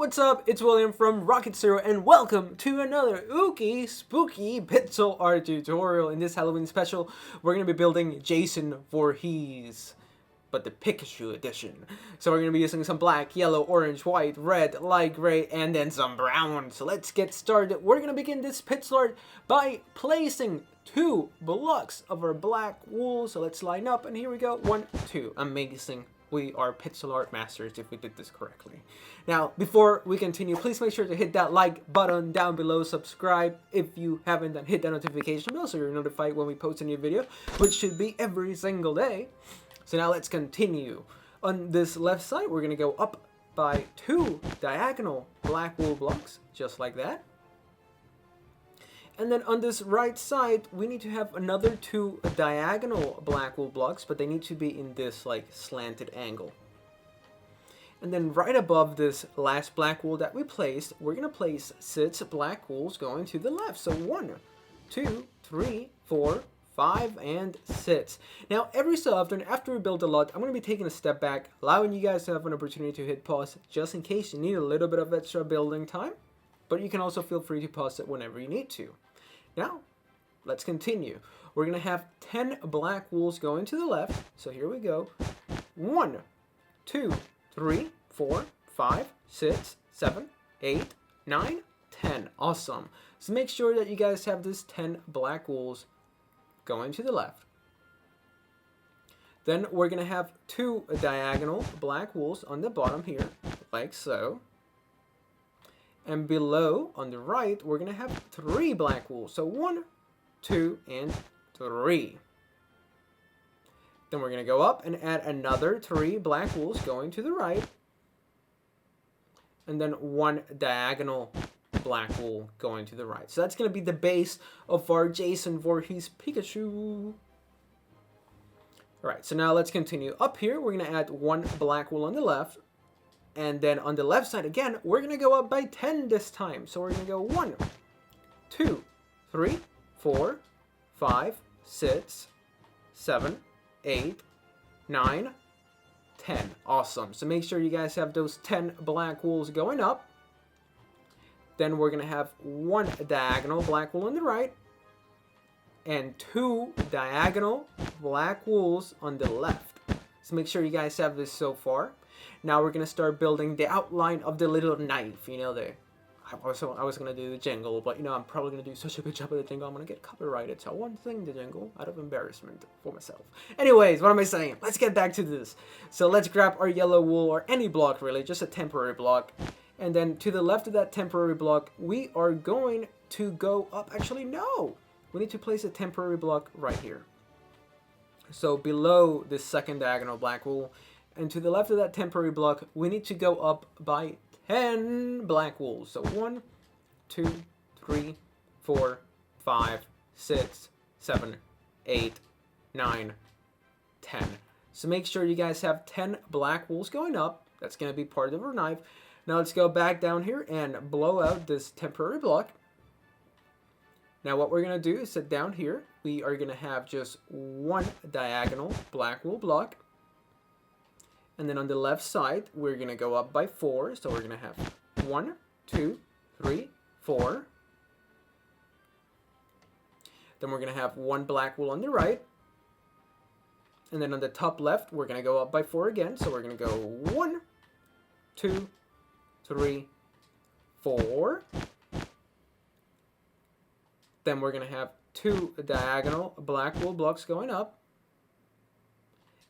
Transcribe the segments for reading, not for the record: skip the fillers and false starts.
What's up? It's William from Rocket Zero and welcome to another ooky spooky pixel art tutorial. In this Halloween special, we're going to be building Jason Voorhees, but the Pikachu edition. So we're going to be using some black, yellow, orange, white, red, light gray, and then some brown. So let's get started. We're going to begin this pixel art by placing 2 blocks of our black wool. So let's line up and here we go. 1, 2. Amazing. We are pixel art masters if we did this correctly. Now, before we continue, please make sure to hit that like button down below, subscribe if you haven't, and hit that notification bell so you're notified when we post a new video, which should be every single day. So now let's continue. On this left side, we're going to go up by 2 diagonal black wool blocks, just like that. And then on this right side, we need to have another 2 diagonal black wool blocks, but they need to be in this like slanted angle. And then right above this last black wool that we placed, we're going to place 6 black wools going to the left. So 1, 2, 3, 4, 5, and 6. Now, every so often, after we build a lot, I'm going to be taking a step back, allowing you guys to have an opportunity to hit pause, just in case you need a little bit of extra building time. But you can also feel free to pause it whenever you need to. Now, let's continue. We're going to have 10 black wools going to the left. So here we go. 1, 2, 3, 4, 5, 6, 7, 8, 9, 10. Awesome. So make sure that you guys have this 10 black wools going to the left. Then we're going to have 2 diagonal black wools on the bottom here, like so. And below, on the right, we're going to have 3 black wools. So 1, 2, and 3. Then we're going to go up and add another 3 black wools going to the right. And then 1 diagonal black wool going to the right. So that's going to be the base of our Jason Voorhees Pikachu. Alright, so now let's continue. Up here, we're going to add 1 black wool on the left. And then on the left side again, we're going to go up by 10 this time. So we're going to go 1, 2, 3, 4, 5, 6, 7, 8, 9, 10. Awesome. So make sure you guys have those 10 black wools going up. Then we're going to have 1 diagonal black wool on the right. And 2 diagonal black wools on the left. So make sure you guys have this so far. Now we're going to start building the outline of the little knife. You know, I was going to do the jingle, but you know, I'm probably going to do such a good job of the jingle, I'm going to get copyrighted. So I won't sing the jingle out of embarrassment for myself. Anyways, what am I saying? Let's get back to this. So let's grab our yellow wool, or any block really, just a temporary block. And then to the left of that temporary block, we are going to go up. Actually, no. We need to place a temporary block right here. So below this second diagonal black wool, and to the left of that temporary block, we need to go up by 10 black wools. So 1, 2, 3, 4, 5, 6, 7, 8, 9, 10. So make sure you guys have 10 black wools going up. That's going to be part of our knife. Now let's go back down here and blow out this temporary block. Now what we're going to do is sit down here. We are going to have just 1 diagonal black wool block. And then on the left side, we're going to go up by 4. So we're going to have 1, 2, 3, 4. Then we're going to have 1 black wool on the right. And then on the top left, we're going to go up by 4 again. So we're going to go 1, 2, 3, 4. Then we're going to have 2 diagonal black wool blocks going up.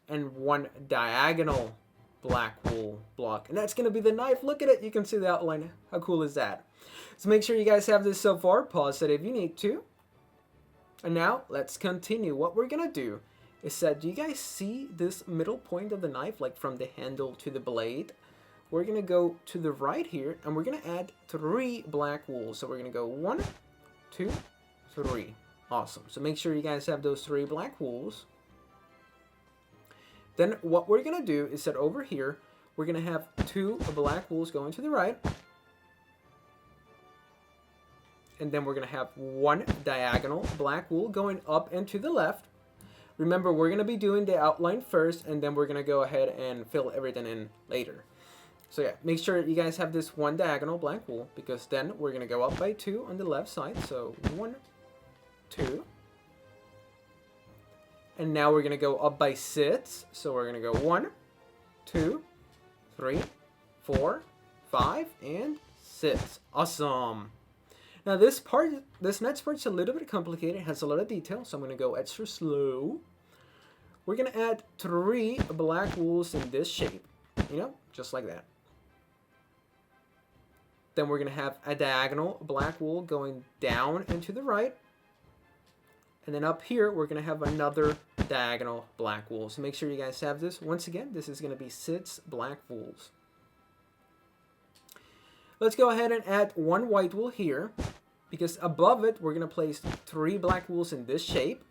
And 1 diagonal black wool block. And that's going to be the knife. Look at it. You can see the outline. How cool is that? So make sure you guys have this so far. Pause it if you need to. And now let's continue. What we're going to do is that, do you guys see this middle point of the knife, like from the handle to the blade? We're going to go to the right here and we're going to add 3 black wools. So we're going to go 1, 2, 3. Awesome. So make sure you guys have those 3 black wools. Then what we're going to do is that over here, we're going to have 2 black wools going to the right. And then we're going to have 1 diagonal black wool going up and to the left. Remember, we're going to be doing the outline first, and then we're going to go ahead and fill everything in later. So yeah, make sure you guys have this one diagonal black wool, because then we're going to go up by 2 on the left side. So 1, 2. And now we're going to go up by 6. So we're going to go 1, 2, 3, 4, 5, and 6. Awesome. Now this next part's a little bit complicated. It has a lot of detail, so I'm going to go extra slow. We're going to add 3 black wools in this shape. You know, just like that. Then we're going to have a diagonal black wool going down and to the right. And then up here, we're going to have another diagonal black wool. So make sure you guys have this. Once again, this is going to be 6 black wools. Let's go ahead and add 1 white wool here, because above it, we're going to place 3 black wools in this shape.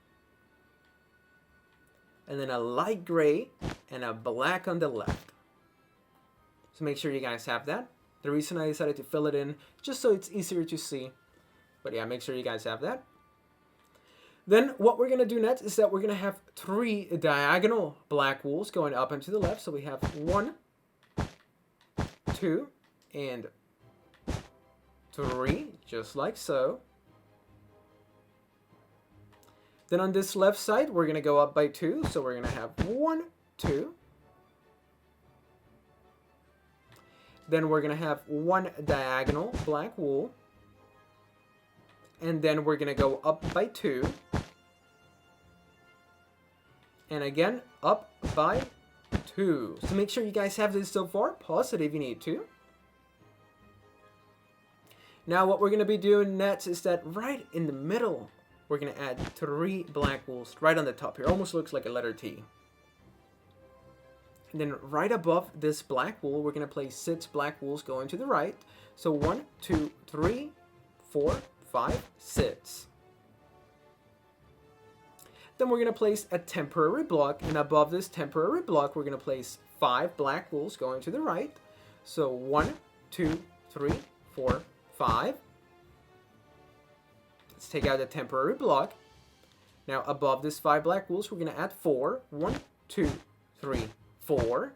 And then a light gray and a black on the left. So make sure you guys have that. The reason I decided to fill it in, just so it's easier to see. But yeah, make sure you guys have that. Then what we're going to do next is that we're going to have 3 diagonal black wools going up and to the left. So we have 1, 2, and 3, just like so. Then on this left side, we're going to go up by 2. So we're going to have 1, 2. Then we're going to have 1 diagonal black wool. And then we're going to go up by 2. And again, up by 2. So make sure you guys have this so far. Pause it if you need to. Now what we're going to be doing next is that right in the middle, we're going to add 3 black wools right on the top here. Almost looks like a letter T. And then right above this black wool, we're going to place 6 black wools going to the right. So 1, 2, 3, 4, 5, 6. Then we're going to place a temporary block. And above this temporary block, we're going to place 5 black wools going to the right. So 1, 2, 3, 4, 5. Let's take out the temporary block. Now above this 5 black wools, we're going to add 4. 1, 2, 3, 4.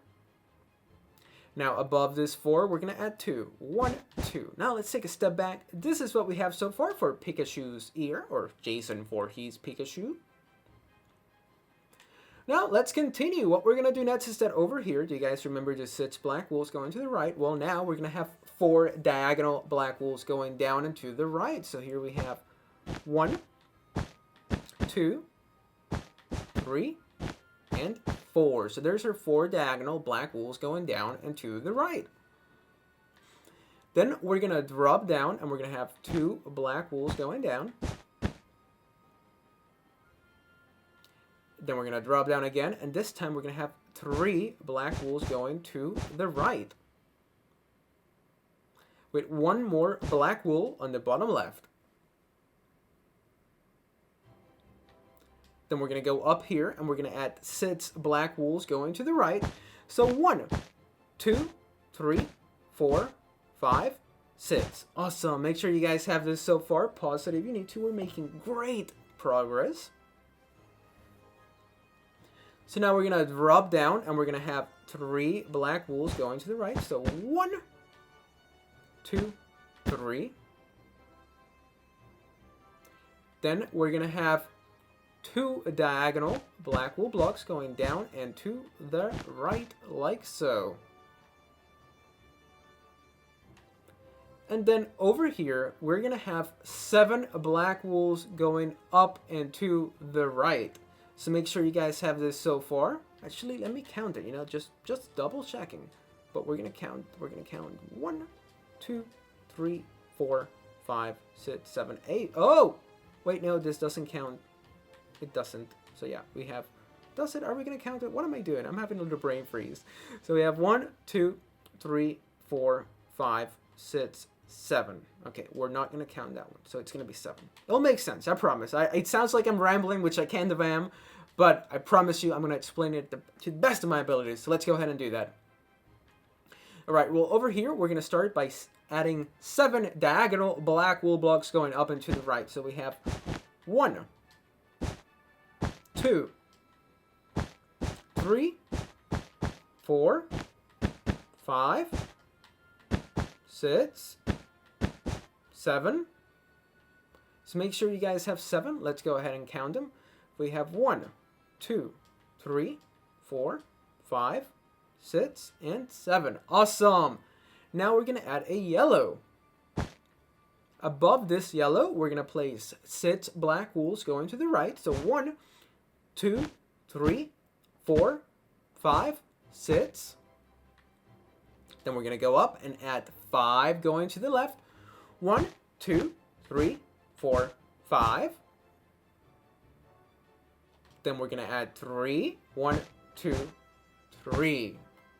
Now above this 4, we're going to add 2. 1, 2. Now let's take a step back. This is what we have so far for Pikachu's ear, or Jason Voorhees Pikachu. Now let's continue. What we're going to do next is that over here, do you guys remember the 6 black wools going to the right? Well, now we're going to have 4 diagonal black wools going down and to the right. So here we have 1, 2, 3, and 4. So there's our 4 diagonal black wools going down and to the right. Then we're going to drop down and we're going to have 2 black wools going down. Then we're going to drop down again, and this time we're going to have 3 black wools going to the right. With 1 more black wool on the bottom left. Then we're going to go up here, and we're going to add 6 black wools going to the right. So 1, 2, 3, 4, 5, 6. Awesome. Make sure you guys have this so far. Pause it if you need to. We're making great progress. So now we're going to drop down and we're going to have 3 black wools going to the right. So 1, 2, 3. Then we're going to have 2 diagonal black wool blocks going down and to the right like so. And then over here, we're going to have 7 black wools going up and to the right. So make sure you guys have this so far. Actually, let me count it, just double checking. But we're going to count 1, 2, 3, 4, 5, 6, 7, 8. Oh! Wait, no, this doesn't count. It doesn't. So yeah, we have, does it? Are we going to count it? What am I doing? I'm having a little brain freeze. So we have 1, 2, 3, 4, 5, 6, 7. Okay, we're not going to count that one. So it's going to be 7. It'll make sense, I promise. It sounds like I'm rambling, which I kind of am. But I promise you, I'm going to explain it to the best of my abilities. So let's go ahead and do that. All right, well, over here, we're going to start by adding 7 diagonal black wool blocks going up and to the right. So we have 1, 2, 3, 4, 5, sits, 7. So make sure you guys have 7. Let's go ahead and count them. We have 1, 2, 3, 4, 5, 6, and 7. Awesome! Now we're going to add a yellow. Above this yellow, we're going to place 6 black wools going to the right. So 1, 2, 3, 4, 5, 6. Then we're going to go up and add 5 going to the left. 1, 2, 3, 4, 5. Then we're going to add 3. 1, 2, 3.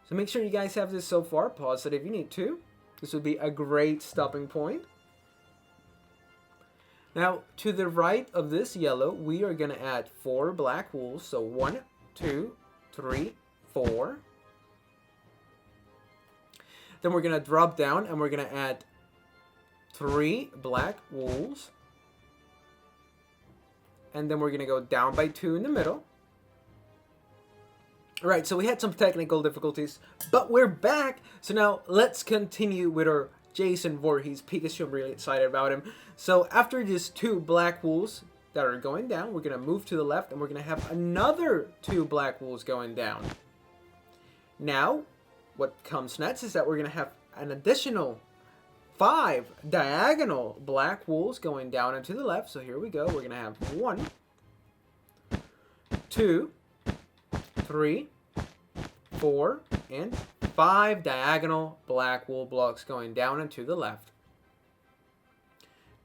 So make sure you guys have this so far. Pause it if you need to. This would be a great stopping point. Now, to the right of this yellow, we are going to add 4 black wools. So 1, 2, 3, 4. Then we're going to drop down and we're going to add 3 black wools. And then we're going to go down by 2 in the middle. Alright, so we had some technical difficulties, but we're back. So now let's continue with our Jason Voorhees Pikachu. I'm really excited about him. So after these 2 black wools that are going down, we're going to move to the left and we're going to have another 2 black wools going down. Now, what comes next is that we're going to have an additional 5 diagonal black wools going down and to the left. So here we go. We're going to have 1, 2, 3, 4, and 5 diagonal black wool blocks going down and to the left.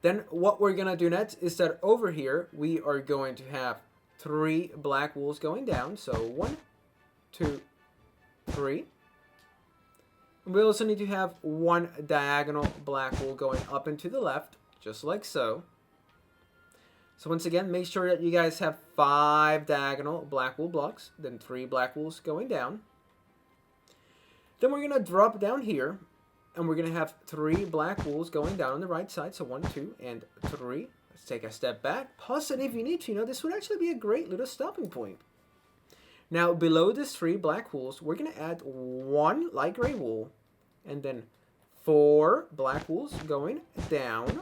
Then what we're going to do next is that over here we are going to have 3 black wools going down. So 1, 2, 3. And we also need to have 1 diagonal black wool going up and to the left, just like so. So once again, make sure that you guys have 5 diagonal black wool blocks, then 3 black wools going down. Then we're going to drop down here, and we're going to have 3 black wools going down on the right side. So 1, 2, and 3. Let's take a step back. Pause it if you need to. You know, this would actually be a great little stopping point. Now, below these 3 black wools, we're going to add 1 light gray wool, and then 4 black wools going down.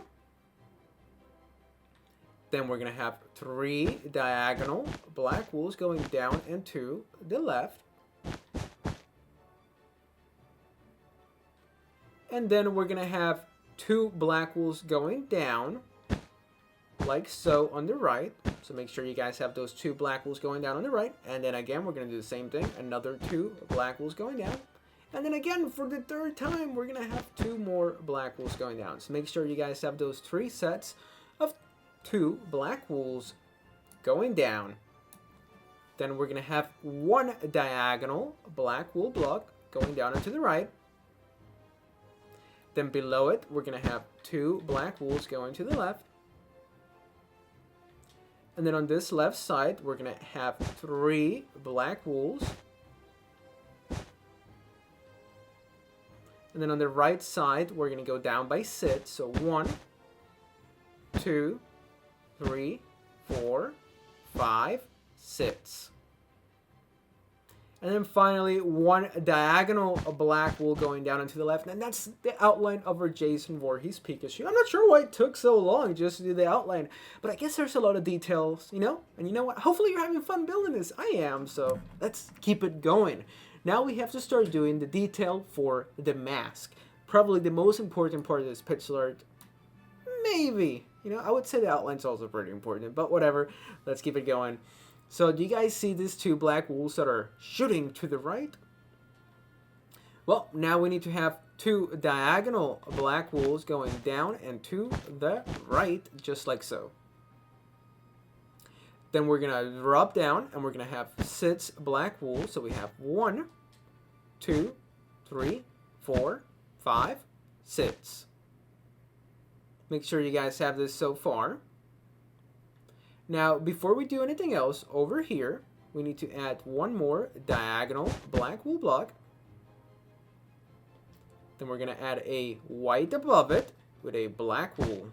Then we're going to have 3 diagonal black wools going down and to the left. And then we're going to have 2 black wools going down, like so, on the right. So make sure you guys have those 2 black wools going down on the right. And then again, we're going to do the same thing. Another 2 black wools going down. And then again, for the 3rd time, we're going to have 2 more black wools going down. So make sure you guys have those 3 sets of 2 black wools going down. Then we're going to have 1 diagonal black wool block going down and to the right. Then below it, we're going to have 2 black wools going to the left. And then on this left side, we're going to have 3 black wools. And then on the right side, we're going to go down by 6. So 1, 2, 3, 4, 5, 6. And then finally, 1 diagonal black wool going down and to the left. And that's the outline of our Jason Voorhees Pikachu. I'm not sure why it took so long just to do the outline. But I guess there's a lot of details, you know? And you know what? Hopefully you're having fun building this. I am, so let's keep it going. Now we have to start doing the detail for the mask. Probably the most important part of this pixel art. Maybe. You know, I would say the outline's also pretty important. But whatever. Let's keep it going. So, do you guys see these 2 black wools that are shooting to the right? Well, now we need to have 2 diagonal black wools going down and to the right, just like so. Then we're going to drop down and we're going to have 6 black wools. So we have 1, 2, 3, 4, 5, 6. Make sure you guys have this so far. Now, before we do anything else, over here, we need to add 1 more diagonal black wool block. Then we're going to add a white above it with a black wool.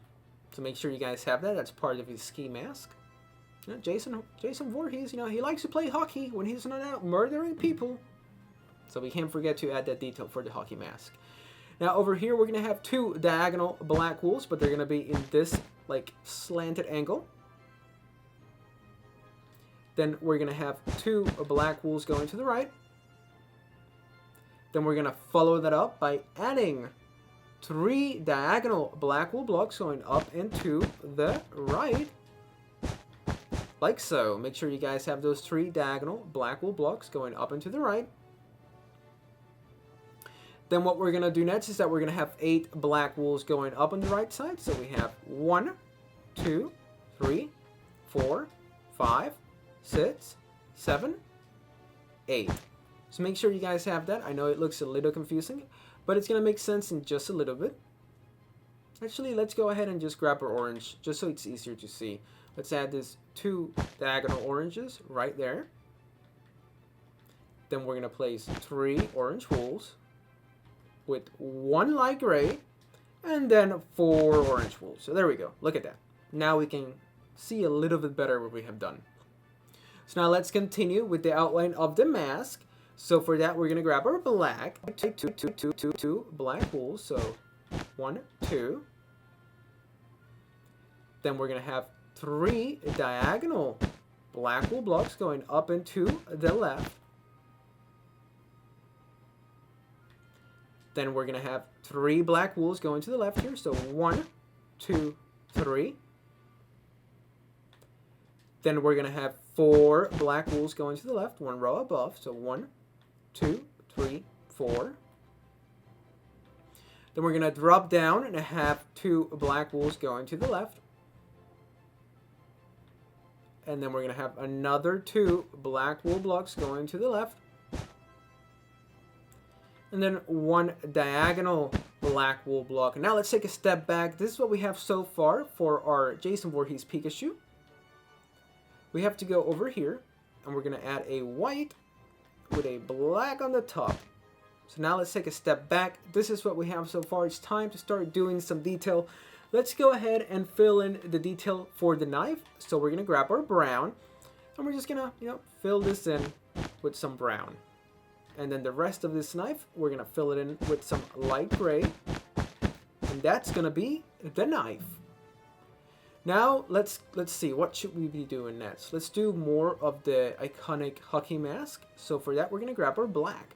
So make sure you guys have that. That's part of his ski mask. You know, Jason Voorhees, you know, he likes to play hockey when he's not out murdering people. So we can't forget to add that detail for the hockey mask. Now over here, we're going to have 2 diagonal black wools, but they're going to be in this like slanted angle. Then we're going to have 2 black wools going to the right. Then we're going to follow that up by adding 3 diagonal black wool blocks going up and to the right. Like so. Make sure you guys have those 3 diagonal black wool blocks going up and to the right. Then what we're going to do next is that we're going to have 8 black wools going up on the right side. So we have 1, 2, 3, 4, 5, 6, 7, 8. So make sure you guys have that. I know it looks a little confusing, but it's going to make sense in just a little bit. Actually, let's go ahead and just grab our orange, just so it's easier to see. Let's add this 2 diagonal oranges right there. Then we're going to place 3 orange wools with 1 light gray, and then 4 orange wools. So there we go. Look at that. Now we can see a little bit better what we have done. So now let's continue with the outline of the mask. So for that, we're going to grab our black, two black wools. So 1, 2. Then we're going to have 3 diagonal black wool blocks going up and to the left. Then we're going to have 3 black wools going to the left here. So 1, 2, 3. Then we're going to have 4 black wools going to the left, 1 row above. So 1, 2, 3, 4. Then we're going to drop down and have 2 black wools going to the left. And then we're going to have another 2 black wool blocks going to the left. And then 1 diagonal black wool block. Now let's take a step back. This is what we have so far for our Jason Voorhees Pikachu. We have to go over here, and we're going to add a white with a black on the top. So now let's take a step back. This is what we have so far. It's time to start doing some detail. Let's go ahead and fill in the detail for the knife. So we're going to grab our brown, and we're just going to, fill this in with some brown. And then the rest of this knife, we're going to fill it in with some light gray. And that's going to be the knife. Now, let's see, what should we be doing next? Let's do more of the iconic hockey mask. So for that, we're going to grab our black.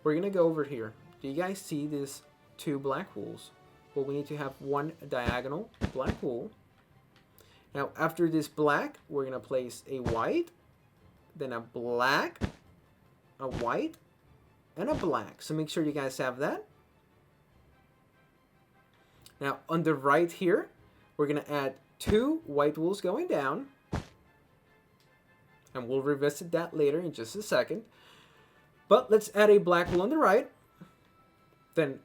We're going to go over here. Do you guys see these 2 black wools? Well, we need to have 1 diagonal black wool. Now, after this black, we're going to place a white, then a black, a white, and a black. So make sure you guys have that. Now, on the right here, we're going to add 2 white wools going down. And we'll revisit that later in just a second. But let's add a black wool on the right. Then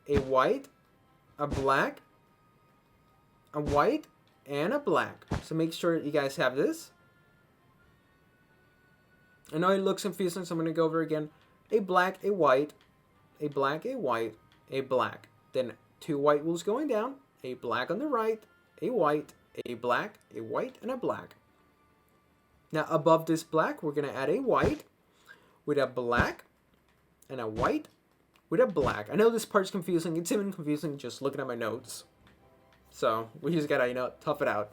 a white, a black, a white, and a black. So make sure you guys have this. I know it looks confusing, so I'm going to go over again. A black, a white, a black, a white, a black. Then 2 white wools going down. A black on the right, a white, a black, a white, and a black. Now above this black, we're going to add a white with a black and a white with a black. I know this part's confusing. It's even confusing just looking at my notes. So we just got to, tough it out.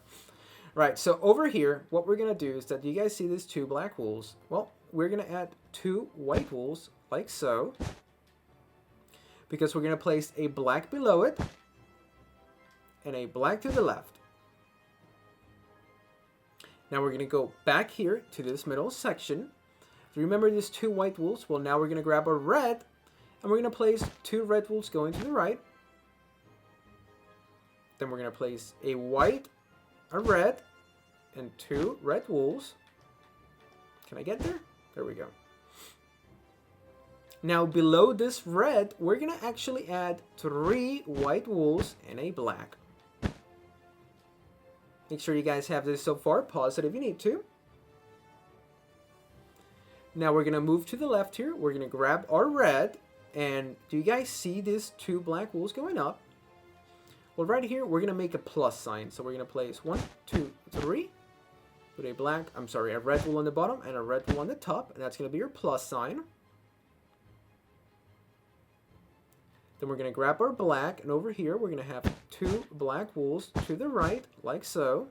Right, so over here, what we're going to do is that, do you guys see these 2 black wools? Well, we're going to add 2 white wools, like so. Because we're going to place a black below it. And a black to the left. Now we're going to go back here to this middle section. Remember these 2 white wools? Well, now we're going to grab our red. And we're going to place 2 red wools going to the right. Then we're going to place a white, a red, and 2 red wools. Can I get there? There we go. Now below this red, we're going to actually add 3 white wools and a black. Make sure you guys have this so far. Pause it if you need to. Now we're going to move to the left here. We're going to grab our red. And do you guys see these 2 black wools going up? Well, right here, we're going to make a plus sign. So we're going to place 1, 2, 3 with a red wool on the bottom and a red wool on the top. And that's going to be your plus sign. Then we're going to grab our black, and over here we're going to have 2 black wools to the right, like so.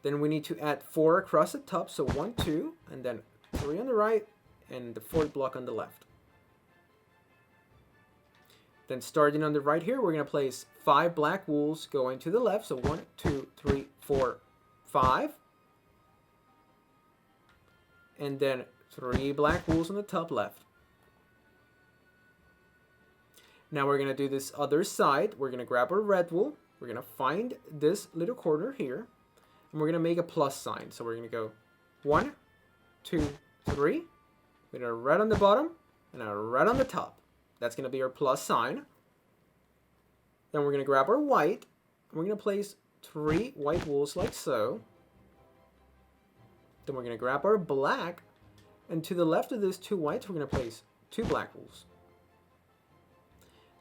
Then we need to add 4 across the top, so 1, 2, and then 3 on the right, and the 4th block on the left. Then starting on the right here, we're going to place 5 black wools going to the left, so 1, 2, 3, 4, 5. And then 3 black wools on the top left. Now we're going to do this other side. We're going to grab our red wool. We're going to find this little corner here. And we're going to make a plus sign. So we're going to go 1, 2, 3. We're going to red on the bottom and a red on the top. That's going to be our plus sign. Then we're going to grab our white. And we're going to place 3 white wools like so. Then we're going to grab our black. And to the left of these 2 whites, we're going to place 2 black wools.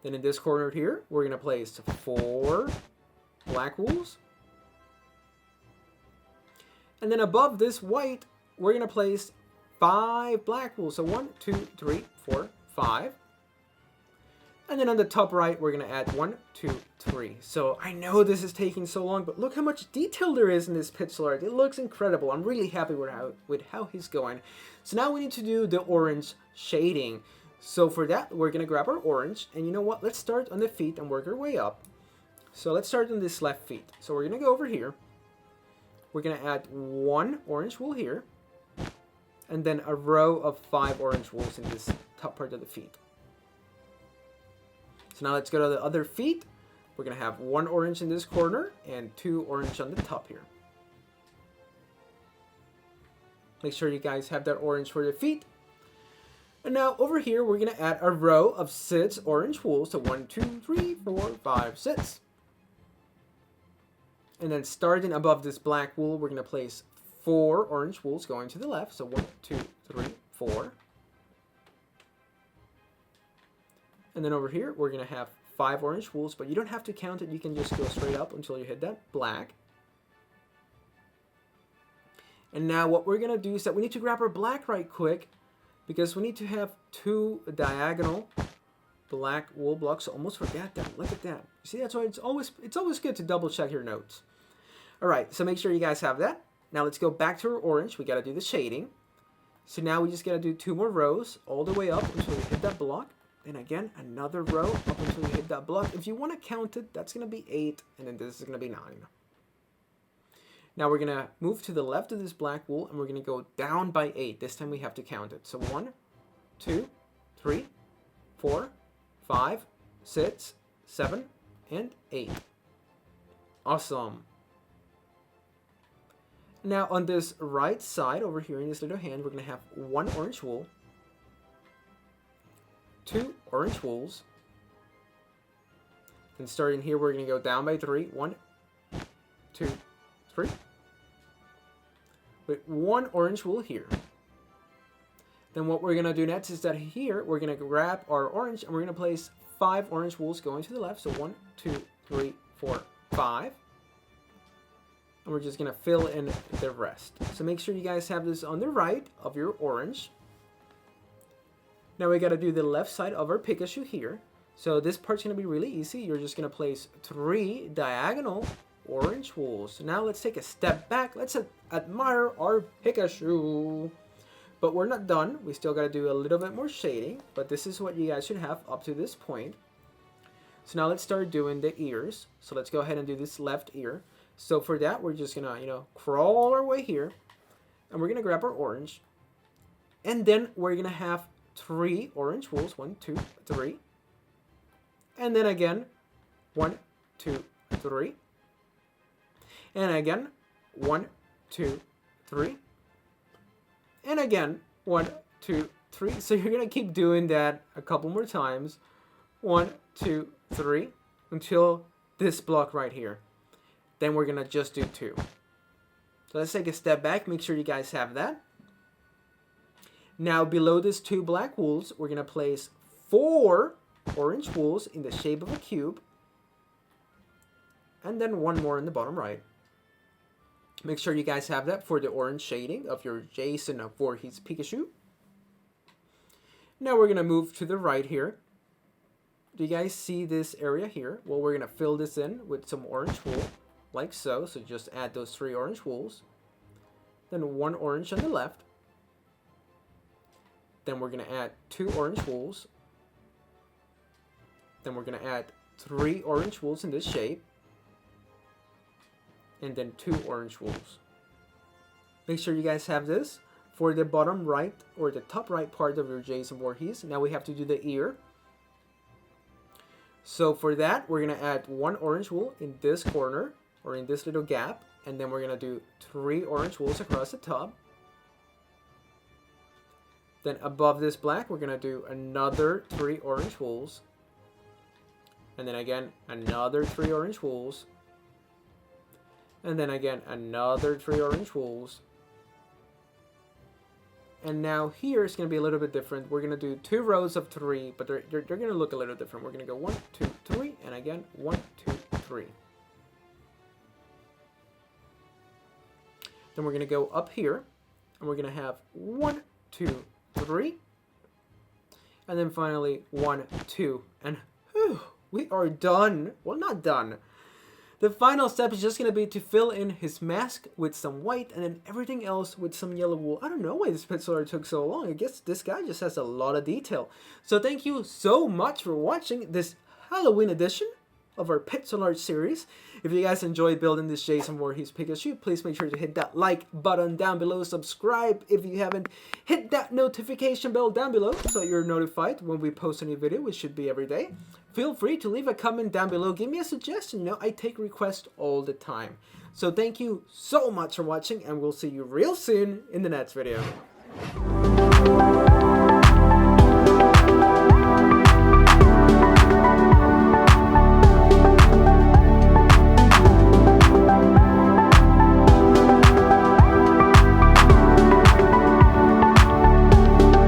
Then in this corner here, we're going to place 4 black wools. And then above this white, we're going to place 5 black wools. So 1, 2, 3, 4, 5. And then on the top right, we're going to add 1, 2, 3. So I know this is taking so long, but look how much detail there is in this pixel art. It looks incredible. I'm really happy with how he's going. So now we need to do the orange shading. So for that, we're going to grab our orange. And you know what? Let's start on the feet and work our way up. So let's start on this left feet. So we're going to go over here. We're going to add 1 orange wool here. And then a row of 5 orange wools in this top part of the feet. So now let's go to the other feet. We're going to have 1 orange in this corner and 2 orange on the top here. Make sure you guys have that orange for the feet. And now over here, we're going to add a row of 6 orange wools. So 1, 2, 3, 4, 5, 6. And then starting above this black wool, we're going to place 4 orange wools going to the left. So 1, 2, 3, 4. And then over here, we're going to have 5 orange wools, but you don't have to count it. You can just go straight up until you hit that black. And now what we're going to do is that we need to grab our black right quick because we need to have 2 diagonal black wool blocks. So almost forgot that. Look at that. You see, that's why it's always good to double check your notes. All right, so make sure you guys have that. Now let's go back to our orange. We got to do the shading. So now we just got to do 2 more rows all the way up until we hit that block. Then again, another row up until you hit that block. If you want to count it, that's going to be 8, and then this is going to be 9. Now we're going to move to the left of this black wool, and we're going to go down by 8. This time we have to count it. So 1, 2, 3, 4, 5, 6, 7, and 8. Awesome. Now on this right side over here in this little hand, we're going to have 1 orange wool, 2 orange wools. Then starting here, we're going to go down by 3. 1, 2, 3. With 1 orange wool here. Then what we're going to do next is that here, we're going to grab our orange and we're going to place 5 orange wools going to the left. So 1, 2, 3, 4, 5. And we're just going to fill in the rest. So make sure you guys have this on the right of your orange. Now we got to do the left side of our Pikachu here. So this part's going to be really easy. You're just going to place 3 diagonal orange wools. So now let's take a step back. Let's admire our Pikachu. But we're not done. We still got to do a little bit more shading. But this is what you guys should have up to this point. So now let's start doing the ears. So let's go ahead and do this left ear. So for that, we're just going to, crawl our way here. And we're going to grab our orange. And then we're going to have 3 orange wools. 1, 2, 3. And then again, 1, 2, 3. And again, 1, 2, 3. And again, 1, 2, 3. So you're going to keep doing that a couple more times. 1, 2, 3. Until this block right here. Then we're going to just do 2. So let's take a step back. Make sure you guys have that. Now below these 2 black wools, we're going to place 4 orange wools in the shape of a cube. And then 1 more in the bottom right. Make sure you guys have that for the orange shading of your Jason Voorhees Pikachu. Now we're going to move to the right here. Do you guys see this area here? Well, we're going to fill this in with some orange wool, like so. So just add those 3 orange wools. Then 1 orange on the left. Then we're going to add 2 orange wools. Then we're going to add 3 orange wools in this shape. And then 2 orange wools. Make sure you guys have this for the bottom right or the top right part of your Jason Voorhees. Now we have to do the ear. So for that, we're going to add 1 orange wool in this corner or in this little gap. And then we're going to do 3 orange wools across the top. Then above this black, we're going to do another 3 orange wools. And then again, another 3 orange wools. And then again, another 3 orange wools. And now here it's going to be a little bit different. We're going to do 2 rows of 3, but they're going to look a little different. We're going to go 1, 2, 3, and again, 1, 2, 3. Then we're going to go up here, and we're going to have 1, 2, 3. And then finally, 1, 2, and whew, we are done. Well, not done. The final step is just going to be to fill in his mask with some white and then everything else with some yellow wool. I don't know why this pencil art took so long. I guess this guy just has a lot of detail. So thank you so much for watching this Halloween edition of our pencil art series. If you guys enjoyed building this Jason Voorhees Pikachu, please make sure to hit that like button down below. Subscribe if you haven't. Hit that notification bell down below so you're notified when we post a new video, which should be every day. Feel free to leave a comment down below. Give me a suggestion. You know, I take requests all the time. So thank you so much for watching, and we'll see you real soon in the next video.